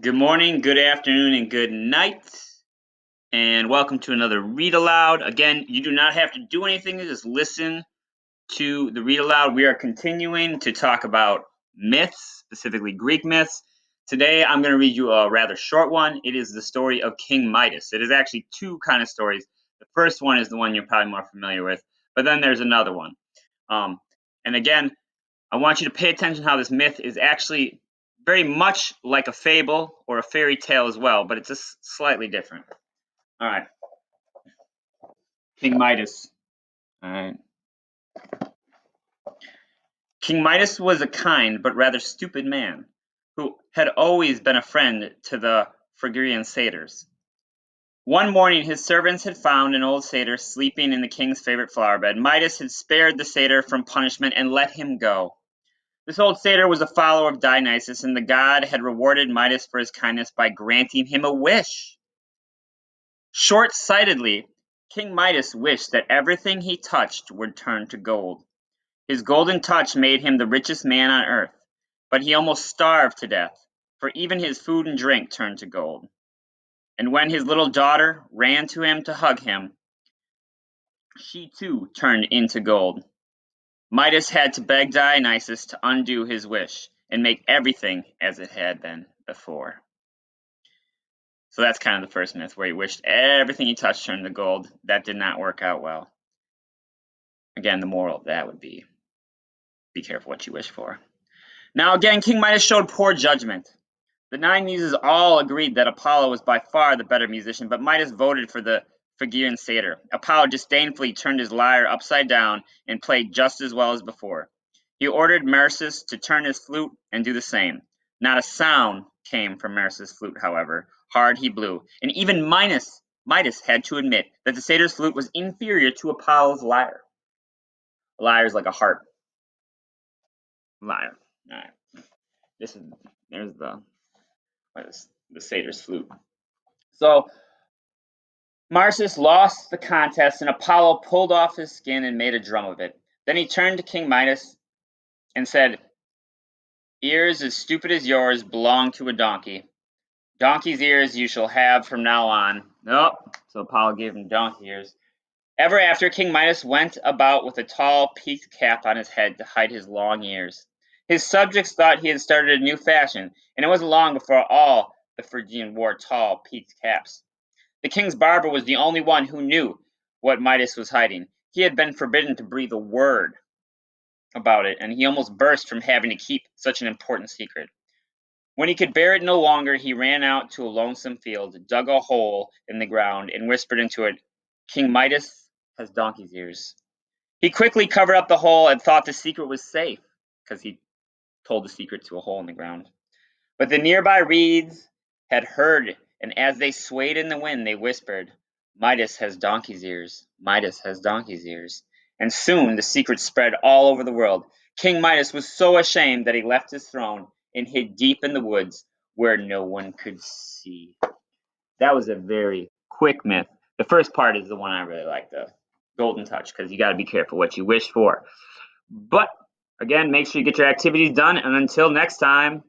Good morning, good afternoon, and good night. And welcome to another Read Aloud. Again, you do not have to do anything, just listen to the Read Aloud. We are continuing to talk about myths, specifically Greek myths. Today, I'm going to read you a rather short one. It is the story of King Midas. It is actually two kind of stories. The first one is the one you're probably more familiar with, but then there's another one. Um, and again, I want you to pay attention how this myth is actually very much like a fable or a fairy tale as well, but it's just slightly different. All right, King Midas. All right. King Midas was a kind but rather stupid man who had always been a friend to the Phrygian satyrs. One morning his servants had found an old satyr sleeping in the king's favorite flower bed. Midas had spared the satyr from punishment and let him go. This old satyr was a follower of Dionysus, and the god had rewarded Midas for his kindness by granting him a wish. Short-sightedly, King Midas wished that everything he touched would turn to gold. His golden touch made him the richest man on earth, but he almost starved to death, for even his food and drink turned to gold. And when his little daughter ran to him to hug him, she too turned into gold. Midas had to beg Dionysus to undo his wish and make everything as it had been before. So that's kind of the first myth, where he wished everything he touched turned to gold. That did not work out well. Again, the moral of that would be careful what you wish for. Now again, King Midas showed poor judgment. The nine muses all agreed that Apollo was by far the better musician, but Midas voted for the Phrygian satyr. Apollo disdainfully turned his lyre upside down and played just as well as before. He ordered Myrsis to turn his flute and do the same. Not a sound came from Myrsis' flute, however. Hard he blew, and even Midas had to admit that the satyr's flute was inferior to Apollo's lyre. A lyre is like a harp. Lyre. All right. There's the satyr's flute. So Myrsis lost the contest, and Apollo pulled off his skin and made a drum of it. Then he turned to King Midas and said, "Ears as stupid as yours belong to a donkey. Donkey's ears you shall have from now on." Nope. So Apollo gave him donkey ears. Ever after, King Midas went about with a tall peaked cap on his head to hide his long ears. His subjects thought he had started a new fashion, and it wasn't long before all the Phrygians wore tall peaked caps. The king's barber was the only one who knew what Midas was hiding. He had been forbidden to breathe a word about it, and he almost burst from having to keep such an important secret. When he could bear it no longer, he ran out to a lonesome field, dug a hole in the ground, and whispered into it, "King Midas has donkey's ears." He quickly covered up the hole and thought the secret was safe, because he told the secret to a hole in the ground. But the nearby reeds had heard, and as they swayed in the wind, they whispered, "Midas has donkey's ears. Midas has donkey's ears." And soon the secret spread all over the world. King Midas was so ashamed that he left his throne and hid deep in the woods where no one could see. That was a very quick myth. The first part is the one I really like, the golden touch, because you got to be careful what you wish for. But again, make sure you get your activities done, and until next time,